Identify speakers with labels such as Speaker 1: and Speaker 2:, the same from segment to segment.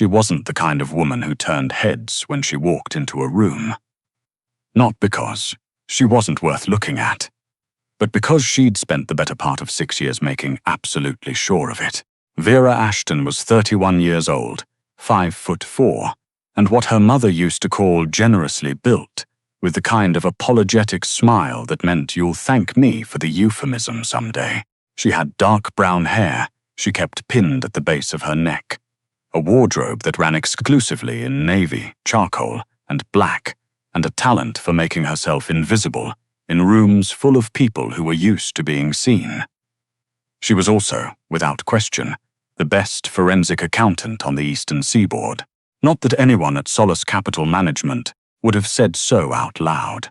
Speaker 1: She wasn't the kind of woman who turned heads when she walked into a room. Not because she wasn't worth looking at, but because she'd spent the better part of 6 years making absolutely sure of it. Vera Ashton was 31 years old, 5'4", and what her mother used to call generously built, with the kind of apologetic smile that meant you'll thank me for the euphemism someday. She had dark brown hair she kept pinned at the base of her neck, a wardrobe that ran exclusively in navy, charcoal, and black, and a talent for making herself invisible in rooms full of people who were used to being seen. She was also, without question, the best forensic accountant on the Eastern Seaboard. Not that anyone at Solace Capital Management would have said so out loud.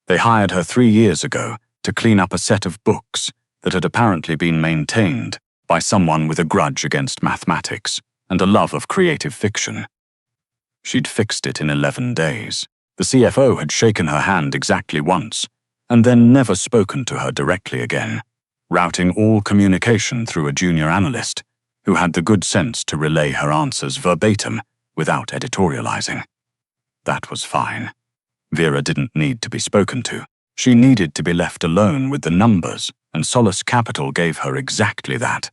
Speaker 1: They hired her 3 years ago to clean up a set of books that had apparently been maintained by someone with a grudge against mathematics and a love of creative fiction. She'd fixed it in 11 days. The CFO had shaken her hand exactly once, and then never spoken to her directly again, routing all communication through a junior analyst who had the good sense to relay her answers verbatim without editorializing. That was fine. Vera didn't need to be spoken to. She needed to be left alone with the numbers, and Solace Capital gave her exactly that.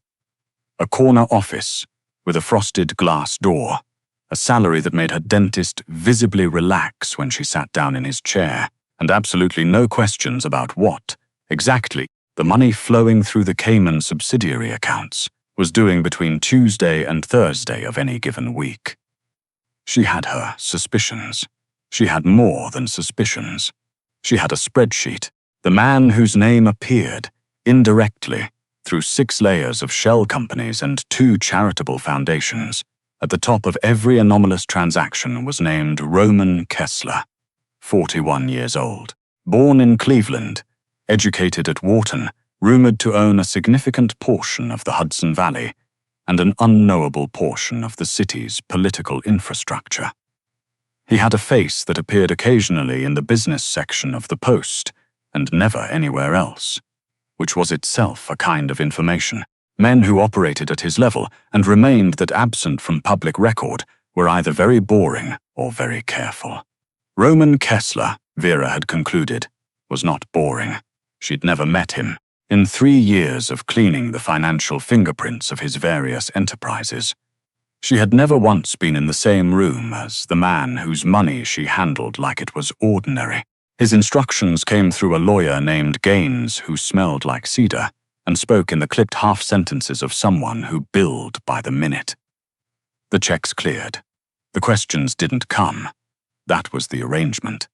Speaker 1: A corner office with a frosted glass door, a salary that made her dentist visibly relax when she sat down in his chair, and absolutely no questions about what, exactly, the money flowing through the Cayman subsidiary accounts was doing between Tuesday and Thursday of any given week. She had her suspicions. She had more than suspicions. She had a spreadsheet. The man whose name appeared, indirectly, through 6 layers of shell companies and 2 charitable foundations, at the top of every anomalous transaction was named Roman Kessler, 41 years old, born in Cleveland, educated at Wharton, rumored to own a significant portion of the Hudson Valley and an unknowable portion of the city's political infrastructure. He had a face that appeared occasionally in the business section of the Post and never anywhere else, which was itself a kind of information. Men who operated at his level and remained that absent from public record were either very boring or very careful. Roman Kessler, Vera had concluded, was not boring. She'd never met him. In 3 years of cleaning the financial fingerprints of his various enterprises, she had never once been in the same room as the man whose money she handled like it was ordinary. His instructions came through a lawyer named Gaines who smelled like cedar and spoke in the clipped half-sentences of someone who billed by the minute. The checks cleared. The questions didn't come. That was the arrangement.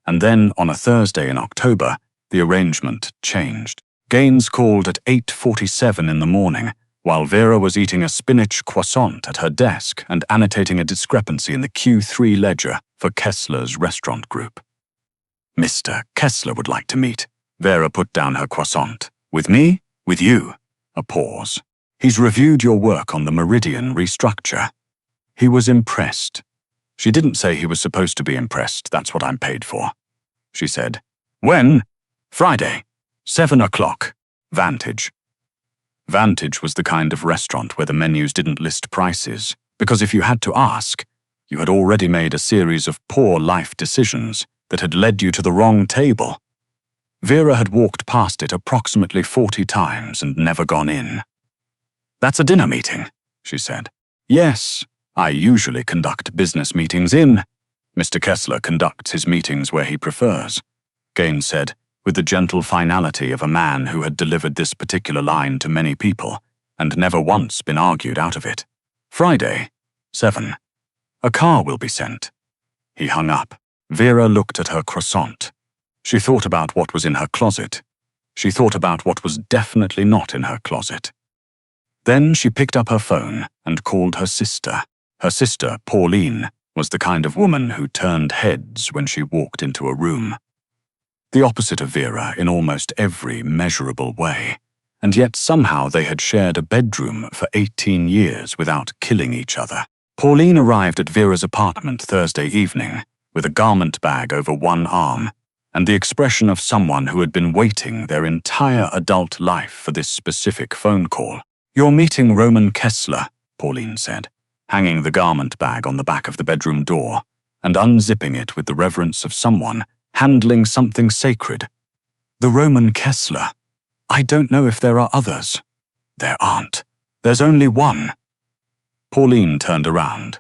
Speaker 1: And then, on a Thursday in October, the arrangement changed. Gaines called at 8:47 in the morning, while Vera was eating a spinach croissant at her desk and annotating a discrepancy in the Q3 ledger for Kessler's restaurant group. Mr. Kessler would like to meet. Vera put down her croissant. With me? With you. A pause. He's reviewed your work on the Meridian restructure. He was impressed. She didn't say he was supposed to be impressed. That's what I'm paid for. She said, When? Friday. 7 o'clock. Vantage. Vantage was the kind of restaurant where the menus didn't list prices, because if you had to ask, you had already made a series of poor life decisions that had led you to the wrong table. Vera had walked past it approximately 40 times and never gone in. That's a dinner meeting, she said. Yes, I usually conduct business meetings in. Mr. Kessler conducts his meetings where he prefers, Gaines said, with the gentle finality of a man who had delivered this particular line to many people and never once been argued out of it. Friday, 7. A car will be sent. He hung up. Vera looked at her croissant. She thought about what was in her closet. She thought about what was definitely not in her closet. Then she picked up her phone and called her sister. Her sister, Pauline, was the kind of woman who turned heads when she walked into a room. The opposite of Vera in almost every measurable way, and yet somehow they had shared a bedroom for 18 years without killing each other. Pauline arrived at Vera's apartment Thursday evening with a garment bag over one arm and the expression of someone who had been waiting their entire adult life for this specific phone call. You're meeting Roman Kessler, Pauline said. hanging the garment bag on the back of the bedroom door, and unzipping it with the reverence of someone handling something sacred. The Roman Kessler. I don't know if there are others. There aren't. There's only one. Pauline turned around.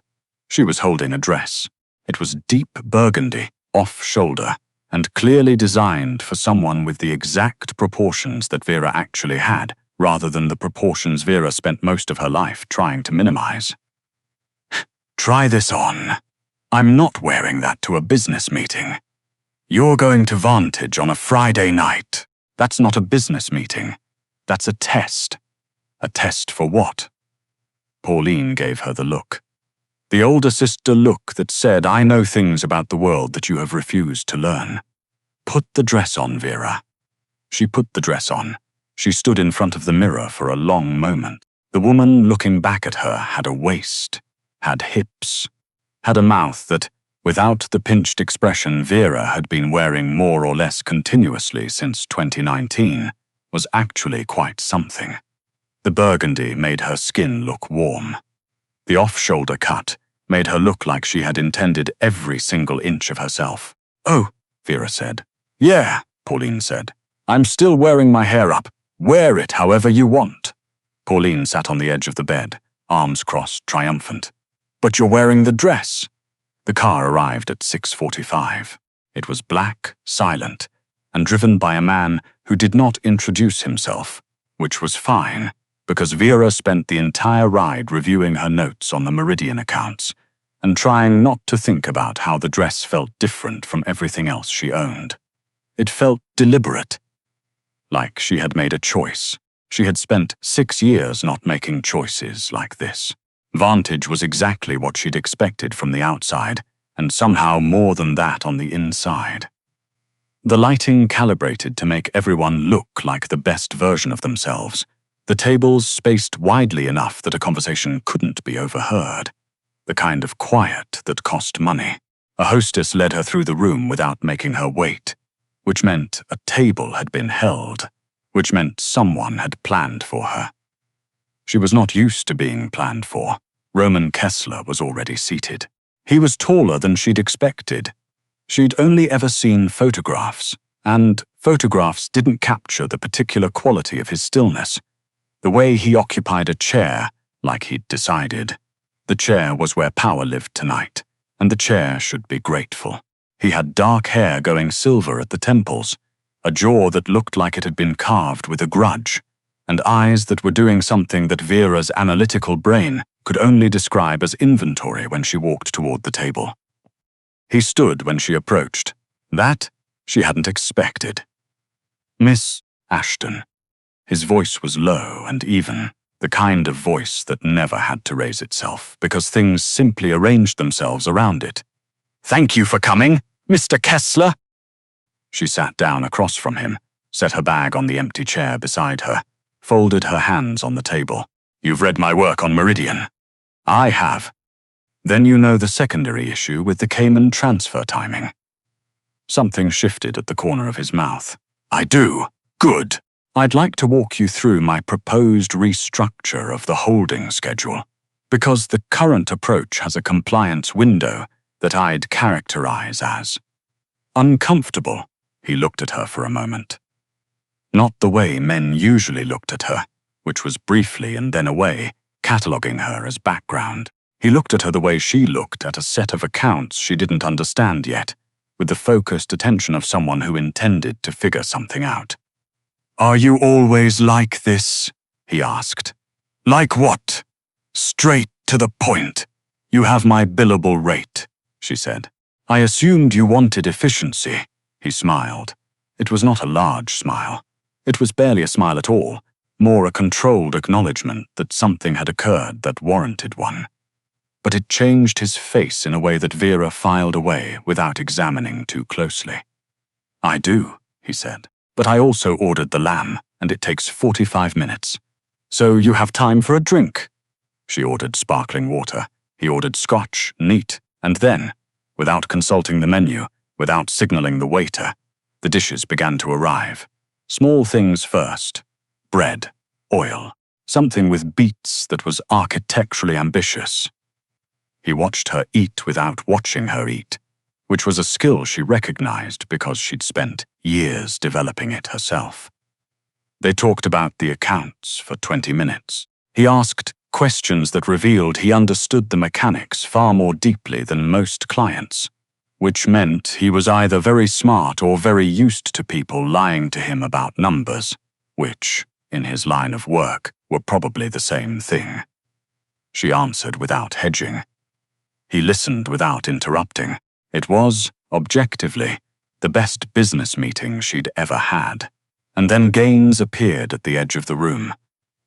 Speaker 1: She was holding a dress. It was deep burgundy, off-shoulder, and clearly designed for someone with the exact proportions that Vera actually had, rather than the proportions Vera spent most of her life trying to minimize. Try this on. I'm not wearing that to a business meeting. You're going to Vantage on a Friday night. That's not a business meeting. That's a test. A test for what? Pauline gave her the look. The older sister look that said, I know things about the world that you have refused to learn. Put the dress on, Vera. She put the dress on. She stood in front of the mirror for a long moment. The woman looking back at her had a waist, had hips, had a mouth that, without the pinched expression Vera had been wearing more or less continuously since 2019, was actually quite something. The burgundy made her skin look warm. The off-shoulder cut made her look like she had intended every single inch of herself. Oh, Vera said. Yeah, Pauline said. I'm still wearing my hair up. Wear it however you want. Pauline sat on the edge of the bed, arms crossed, triumphant. But you're wearing the dress. The car arrived at 6:45. It was black, silent, and driven by a man who did not introduce himself, which was fine, because Vera spent the entire ride reviewing her notes on the Meridian accounts and trying not to think about how the dress felt different from everything else she owned. It felt deliberate, like she had made a choice. She had spent 6 years not making choices like this. Vantage was exactly what she'd expected from the outside, and somehow more than that on the inside. The lighting calibrated to make everyone look like the best version of themselves. The tables spaced widely enough that a conversation couldn't be overheard. The kind of quiet that cost money. A hostess led her through the room without making her wait, which meant a table had been held, which meant someone had planned for her. She was not used to being planned for. Roman Kessler was already seated. He was taller than she'd expected. She'd only ever seen photographs, and photographs didn't capture the particular quality of his stillness. The way he occupied a chair, like he'd decided. The chair was where power lived tonight, and the chair should be grateful. He had dark hair going silver at the temples, a jaw that looked like it had been carved with a grudge, and eyes that were doing something that Vera's analytical brain could only describe as inventory when she walked toward the table. He stood when she approached. That she hadn't expected. Miss Ashton. His voice was low and even, the kind of voice that never had to raise itself because things simply arranged themselves around it. Thank you for coming, Mr. Kessler. She sat down across from him, set her bag on the empty chair beside her, folded her hands on the table. You've read my work on Meridian. I have. Then you know the secondary issue with the Cayman transfer timing. Something shifted at the corner of his mouth. I do. Good. I'd like to walk you through my proposed restructure of the holding schedule, because the current approach has a compliance window that I'd characterize as uncomfortable. He looked at her for a moment. Not the way men usually looked at her, which was briefly and then away, cataloguing her as background. He looked at her the way she looked at a set of accounts she didn't understand yet, with the focused attention of someone who intended to figure something out. Are you always like this? He asked. Like what? Straight to the point. You have my billable rate, she said. I assumed you wanted efficiency. He smiled. It was not a large smile. It was barely a smile at all, more a controlled acknowledgement that something had occurred that warranted one. But it changed his face in a way that Vera filed away without examining too closely. I do, he said. But I also ordered the lamb, and it takes 45 minutes. So you have time for a drink? She ordered sparkling water. He ordered scotch, neat, and then, without consulting the menu, without signaling the waiter, the dishes began to arrive. Small things first. Bread, oil, something with beets that was architecturally ambitious. He watched her eat without watching her eat, which was a skill she recognized because she'd spent years developing it herself. They talked about the accounts for 20 minutes. He asked questions that revealed he understood the mechanics far more deeply than most clients, which meant he was either very smart or very used to people lying to him about numbers, which, in his line of work, were probably the same thing. She answered without hedging. He listened without interrupting. It was, objectively, the best business meeting she'd ever had. And then Gaines appeared at the edge of the room.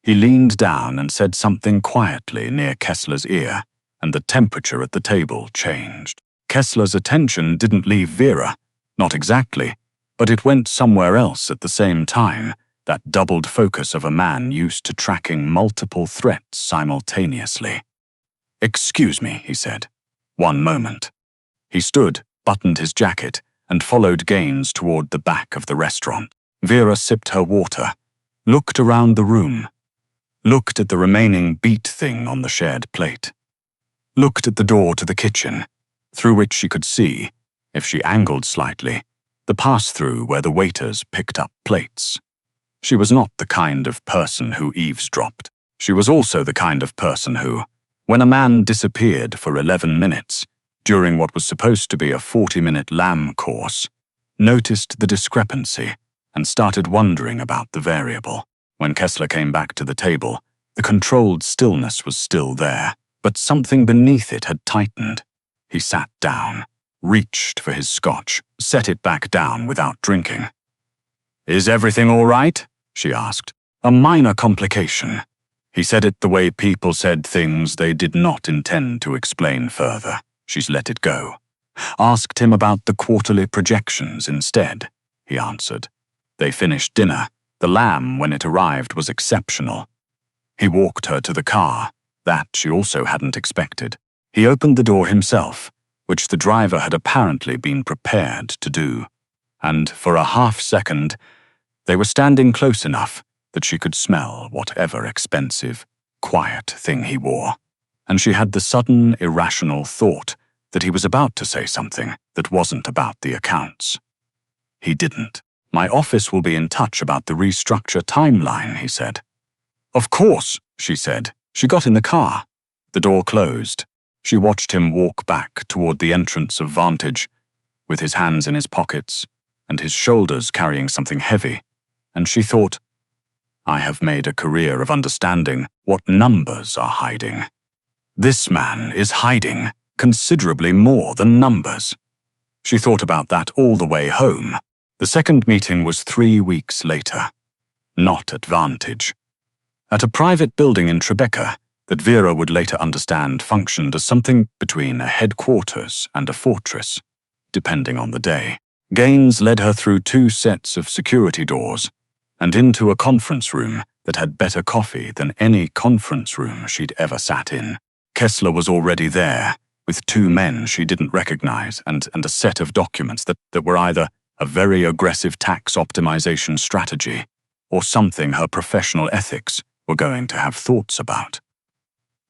Speaker 1: He leaned down and said something quietly near Kessler's ear, and the temperature at the table changed. Kessler's attention didn't leave Vera, not exactly, but it went somewhere else at the same time, that doubled focus of a man used to tracking multiple threats simultaneously. "Excuse me," he said. "One moment." He stood, buttoned his jacket, and followed Gaines toward the back of the restaurant. Vera sipped her water, looked around the room, looked at the remaining beet thing on the shared plate, looked at the door to the kitchen, through which she could see, if she angled slightly, the pass-through where the waiters picked up plates. She was not the kind of person who eavesdropped. She was also the kind of person who, when a man disappeared for 11 minutes, during what was supposed to be a 40-minute lamb course, noticed the discrepancy and started wondering about the variable. When Kessler came back to the table, the controlled stillness was still there, but something beneath it had tightened. He sat down, reached for his scotch, set it back down without drinking. "Is everything all right?" she asked. "A minor complication." He said it the way people said things they did not intend to explain further. She's let it go. Asked him about the quarterly projections instead, he answered. They finished dinner. The lamb, when it arrived, was exceptional. He walked her to the car. That she also hadn't expected. He opened the door himself, which the driver had apparently been prepared to do. And for a half-second, they were standing close enough that she could smell whatever expensive, quiet thing he wore. And she had the sudden, irrational thought that he was about to say something that wasn't about the accounts. He didn't. "My office will be in touch about the restructure timeline," he said. "Of course," she said. She got in the car. The door closed. She watched him walk back toward the entrance of Vantage, with his hands in his pockets and his shoulders carrying something heavy, and she thought, "I have made a career of understanding what numbers are hiding. This man is hiding considerably more than numbers." She thought about that all the way home. The second meeting was 3 weeks later. Not at Vantage. At a private building in Tribeca that Vera would later understand functioned as something between a headquarters and a fortress, depending on the day. Gaines led her through 2 sets of security doors and into a conference room that had better coffee than any conference room she'd ever sat in. Kessler was already there, with 2 men she didn't recognize and a set of documents that were either a very aggressive tax optimization strategy or something her professional ethics were going to have thoughts about.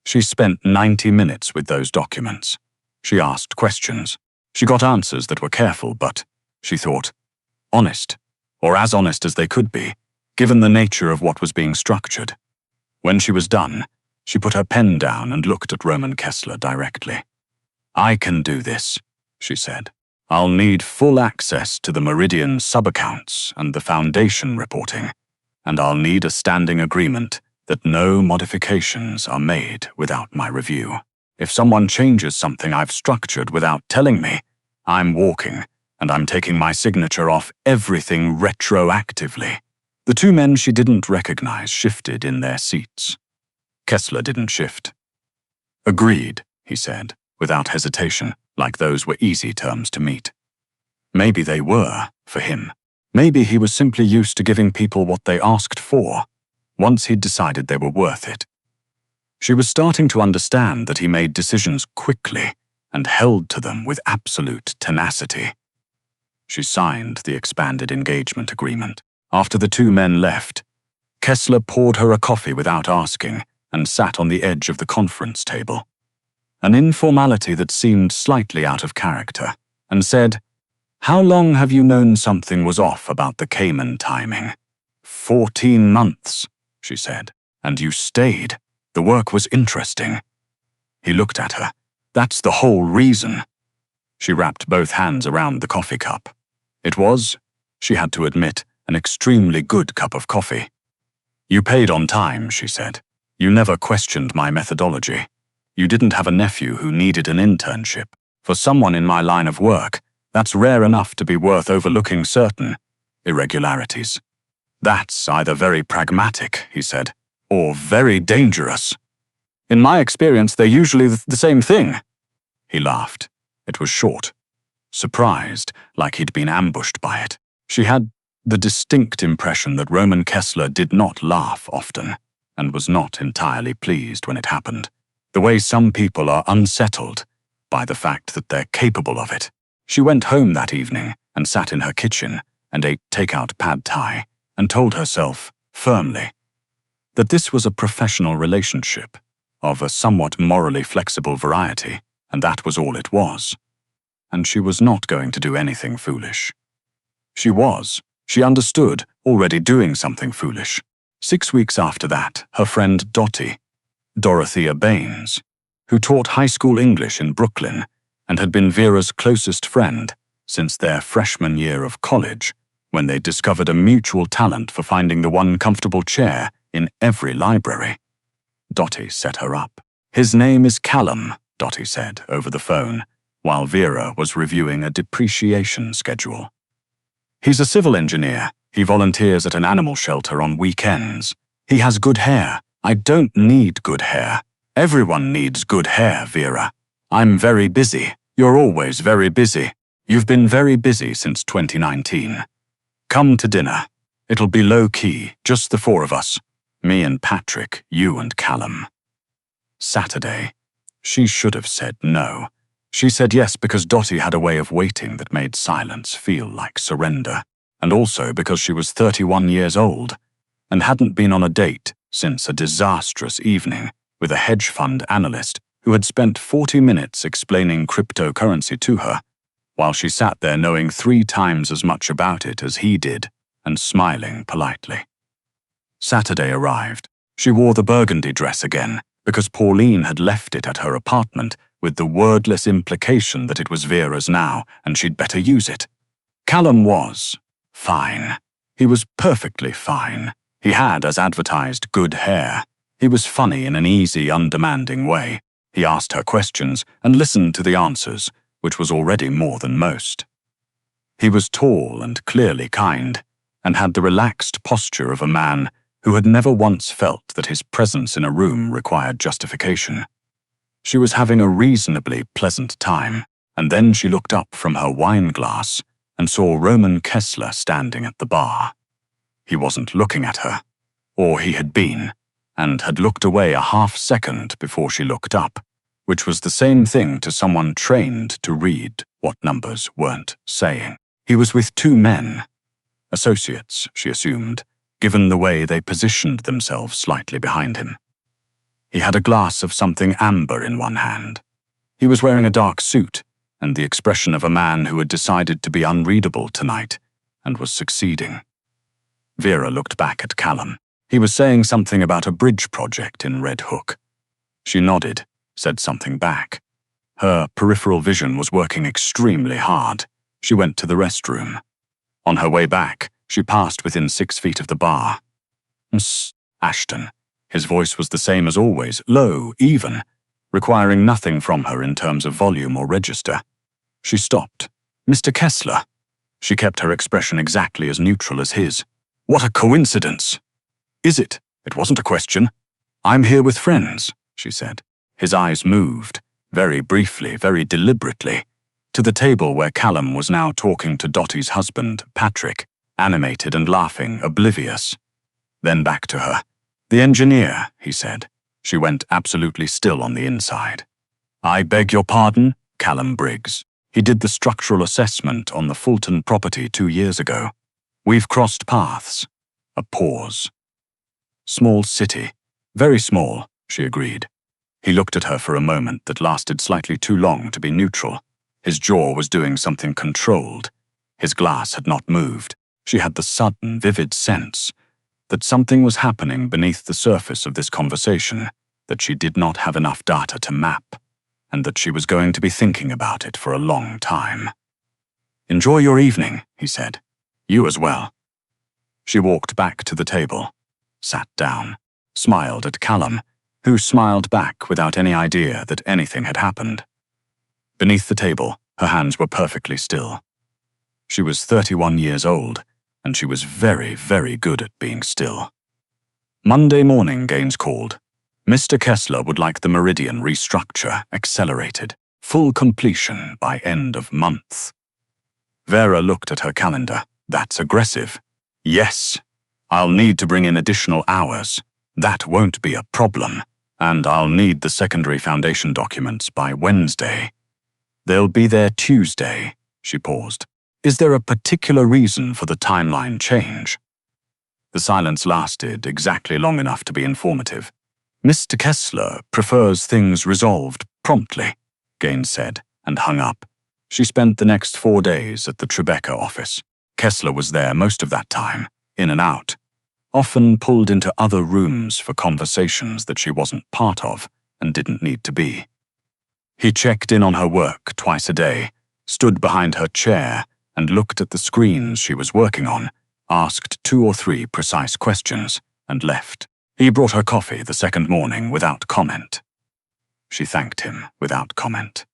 Speaker 1: She spent 90 minutes with those documents. She asked questions. She got answers that were careful, but, she thought, honest, or as honest as they could be, given the nature of what was being structured. When she was done, she put her pen down and looked at Roman Kessler directly. "I can do this," she said. "I'll need full access to the Meridian sub-accounts and the Foundation reporting, and I'll need a standing agreement that no modifications are made without my review. If someone changes something I've structured without telling me, I'm walking, and I'm taking my signature off everything retroactively." The 2 men she didn't recognize shifted in their seats. Kessler didn't shift. "Agreed," he said, without hesitation, like those were easy terms to meet. Maybe they were, for him. Maybe he was simply used to giving people what they asked for, once he'd decided they were worth it. She was starting to understand that he made decisions quickly and held to them with absolute tenacity. She signed the expanded engagement agreement. After the 2 men left, Kessler poured her a coffee without asking and sat on the edge of the conference table. an informality that seemed slightly out of character, and said, "How long have you known something was off about the Cayman timing?" 14 months, she said. "And you stayed. The work was interesting." He looked at her. "That's the whole reason." She wrapped both hands around the coffee cup. It was, she had to admit, an extremely good cup of coffee. "You paid on time," she said. "You never questioned my methodology. You didn't have a nephew who needed an internship. For someone in my line of work, that's rare enough to be worth overlooking certain irregularities. That's either very pragmatic," he said, "or very dangerous." "In my experience, they're usually the same thing." He laughed. It was short. Surprised, like he'd been ambushed by it. She had the distinct impression that Roman Kessler did not laugh often, and was not entirely pleased when it happened. The way some people are unsettled by the fact that they're capable of it. She went home that evening and sat in her kitchen and ate takeout pad thai and told herself, firmly, that this was a professional relationship of a somewhat morally flexible variety, and that was all it was. And she was not going to do anything foolish. She understood, already doing something foolish. 6 weeks after that, her friend Dorothea Baines, who taught high school English in Brooklyn and had been Vera's closest friend since their freshman year of college, when they discovered a mutual talent for finding the one comfortable chair in every library. Dottie set her up. "His name is Callum," Dottie said over the phone, while Vera was reviewing a depreciation schedule. "He's a civil engineer. He volunteers at an animal shelter on weekends. He has good hair. I don't need good hair. Everyone needs good hair, Vera. I'm very busy. You're always very busy. You've been very busy since 2019. Come to dinner. It'll be low-key, just the four of us. Me and Patrick, you and Callum." Saturday. She should have said no. She said yes because Dottie had a way of waiting that made silence feel like surrender, and also because she was 31 years old and hadn't been on a date since a disastrous evening with a hedge fund analyst who had spent 40 minutes explaining cryptocurrency to her, while she sat there knowing 3 times as much about it as he did and smiling politely. Saturday arrived. She wore the burgundy dress again because Pauline had left it at her apartment with the wordless implication that it was Vera's now and she'd better use it. Callum was fine. He was perfectly fine. He had, as advertised, good hair. He was funny in an easy, undemanding way. He asked her questions and listened to the answers, which was already more than most. He was tall and clearly kind, and had the relaxed posture of a man who had never once felt that his presence in a room required justification. She was having a reasonably pleasant time, and then she looked up from her wine glass and saw Roman Kessler standing at the bar. He wasn't looking at her, or he had been, and had looked away a half-second before she looked up, which was the same thing to someone trained to read what numbers weren't saying. He was with 2 men, associates, she assumed, given the way they positioned themselves slightly behind him. He had a glass of something amber in one hand. He was wearing a dark suit and the expression of a man who had decided to be unreadable tonight and was succeeding. Vera looked back at Callum. He was saying something about a bridge project in Red Hook. She nodded, said something back. Her peripheral vision was working extremely hard. She went to the restroom. On her way back, she passed within 6 feet of the bar. "Miss Ashton." His voice was the same as always, low, even, requiring nothing from her in terms of volume or register. She stopped. "Mr. Kessler." She kept her expression exactly as neutral as his. "What a coincidence." "Is it? It wasn't a question." "I'm here with friends," she said. His eyes moved, very briefly, very deliberately, to the table where Callum was now talking to Dottie's husband, Patrick, animated and laughing, oblivious. Then back to her. "The engineer," he said. She went absolutely still on the inside. "I beg your pardon, Callum Briggs. He did the structural assessment on the Fulton property 2 years ago. We've crossed paths." A pause. "Small city. Very small," she agreed. He looked at her for a moment that lasted slightly too long to be neutral. His jaw was doing something controlled. His glass had not moved. She had the sudden, vivid sense that something was happening beneath the surface of this conversation that she did not have enough data to map, and that she was going to be thinking about it for a long time. "Enjoy your evening," he said. "You as well." She walked back to the table, sat down, smiled at Callum, who smiled back without any idea that anything had happened. Beneath the table, her hands were perfectly still. She was 31 years old, and she was very, very good at being still. Monday morning, Gaines called. Mr. Kessler would like the Meridian restructure accelerated, full completion by end of month. Vera looked at her calendar. "That's aggressive." "Yes. I'll need to bring in additional hours. That won't be a problem. And I'll need the secondary foundation documents by Wednesday." "They'll be there Tuesday." She paused. "Is there a particular reason for the timeline change?" The silence lasted exactly long enough to be informative. "Mr. Kessler prefers things resolved promptly," Gaines said, and hung up. She spent the next 4 days at the Tribeca office. Kessler was there most of that time, in and out, often pulled into other rooms for conversations that she wasn't part of and didn't need to be. He checked in on her work twice a day, stood behind her chair, and looked at the screens she was working on, asked 2 or 3 precise questions, and left. He brought her coffee the second morning without comment. She thanked him without comment.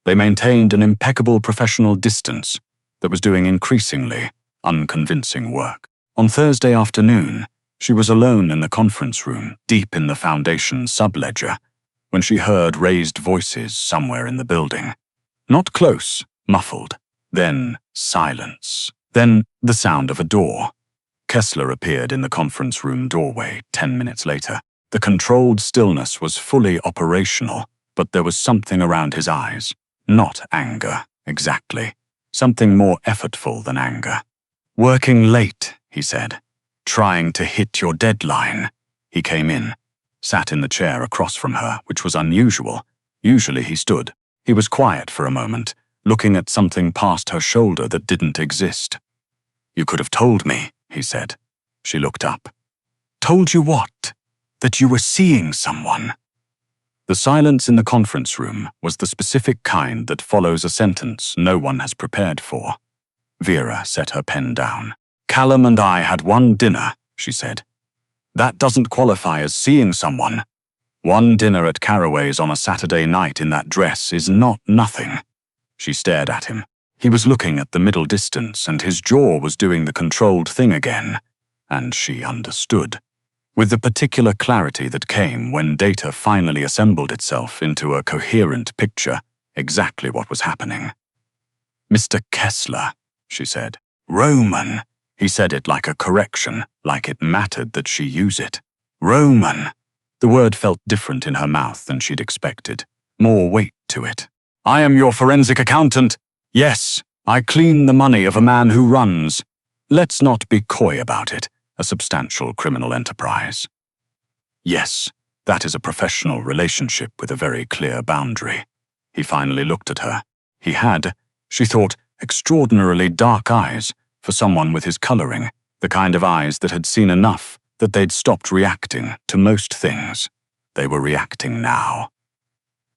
Speaker 1: They maintained an impeccable professional distance that was doing increasingly unconvincing work. On Thursday afternoon, she was alone in the conference room, deep in the foundation subledger, when she heard raised voices somewhere in the building. Not close, muffled. Then silence. Then the sound of a door. Kessler appeared in the conference room doorway 10 minutes later. The controlled stillness was fully operational, but there was something around his eyes. Not anger, exactly. Something more effortful than anger. "Working late," he said. "Trying to hit your deadline." He came in, sat in the chair across from her, which was unusual. Usually he stood. He was quiet for a moment, looking at something past her shoulder that didn't exist. "You could have told me," he said. She looked up. "Told you what? That you were seeing someone?" The silence in the conference room was the specific kind that follows a sentence no one has prepared for. Vera set her pen down. "Callum and I had one dinner," she said. "That doesn't qualify as seeing someone. One dinner at Caraway's on a Saturday night in that dress is not nothing." She stared at him. He was looking at the middle distance, and his jaw was doing the controlled thing again. And she understood, with the particular clarity that came when data finally assembled itself into a coherent picture, exactly what was happening. "Mr. Kessler," she said. "Roman." He said it like a correction, like it mattered that she use it. "Roman." The word felt different in her mouth than she'd expected. More weight to it. "I am your forensic accountant. Yes, I clean the money of a man who runs. Let's not be coy about it. A substantial criminal enterprise. Yes, that is a professional relationship with a very clear boundary." He finally looked at her. He had, she thought, extraordinarily dark eyes for someone with his coloring, the kind of eyes that had seen enough that they'd stopped reacting to most things. They were reacting now.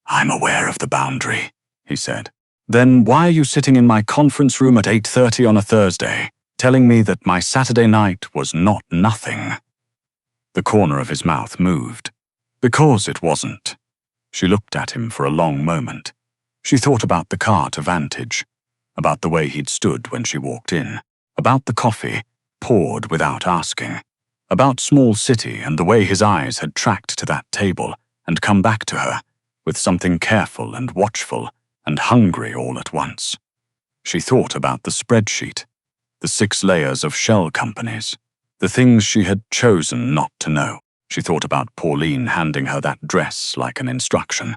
Speaker 1: "I'm aware of the boundary," he said. "Then why are you sitting in my conference room at 8:30 on a Thursday, telling me that my Saturday night was not nothing?" The corner of his mouth moved. "Because it wasn't." She looked at him for a long moment. She thought about the car to Vantage, about the way he'd stood when she walked in, about the coffee, poured without asking, about Small City and the way his eyes had tracked to that table and come back to her, with something careful and watchful and hungry all at once. She thought about the spreadsheet, the 6 layers of shell companies, the things she had chosen not to know. She thought about Pauline handing her that dress like an instruction.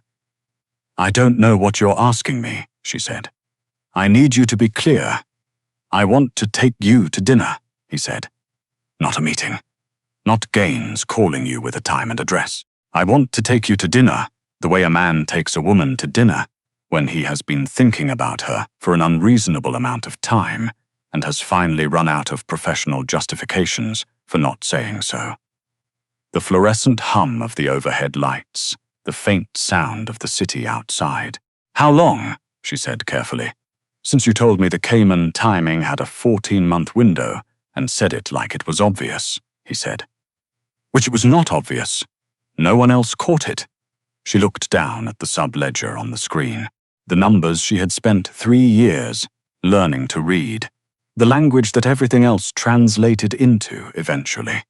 Speaker 1: "I don't know what you're asking me," she said. "I need you to be clear." "I want to take you to dinner," he said. "Not a meeting. Not Gaines calling you with a time and address." I want to take you to dinner, the way a man takes a woman to dinner, when he has been thinking about her for an unreasonable amount of time and has finally run out of professional justifications for not saying so. The fluorescent hum of the overhead lights, the faint sound of the city outside. How long? She said carefully. Since you told me the Cayman timing had a 14-month window and said it like it was obvious, he said. Which it was not obvious. No one else caught it. She looked down at the sub-ledger on the screen. The numbers she had spent 3 years learning to read. The language that everything else translated into eventually.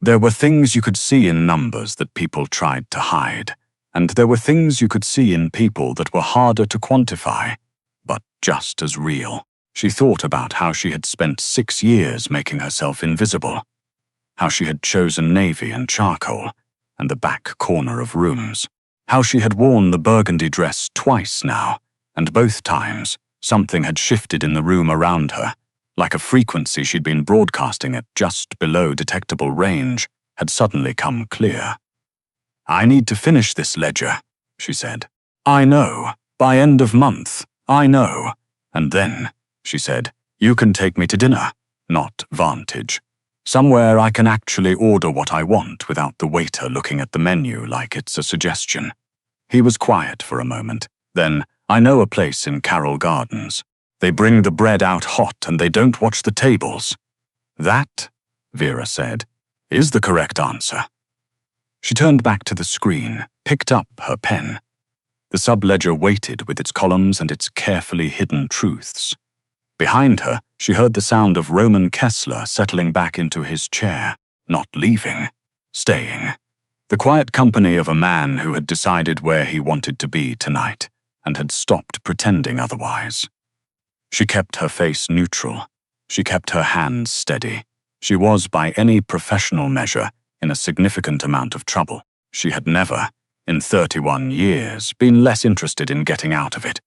Speaker 1: There were things you could see in numbers that people tried to hide, and there were things you could see in people that were harder to quantify, but just as real. She thought about how she had spent 6 years making herself invisible, how she had chosen navy and charcoal, and the back corner of rooms, how she had worn the burgundy dress twice now, and both times something had shifted in the room around her, like a frequency she'd been broadcasting at just below detectable range had suddenly come clear. I need to finish this ledger, she said. I know. By end of month. I know. And then, she said, you can take me to dinner, not Vantage. Somewhere I can actually order what I want without the waiter looking at the menu like it's a suggestion. He was quiet for a moment. Then, I know a place in Carroll Gardens. They bring the bread out hot and they don't watch the tables. That, Vera said, is the correct answer. She turned back to the screen, picked up her pen. The sub-ledger waited with its columns and its carefully hidden truths. Behind her, she heard the sound of Roman Kessler settling back into his chair, not leaving, staying. The quiet company of a man who had decided where he wanted to be tonight and had stopped pretending otherwise. She kept her face neutral. She kept her hands steady. She was, by any professional measure, in a significant amount of trouble. She had never, in 31 years, been less interested in getting out of it.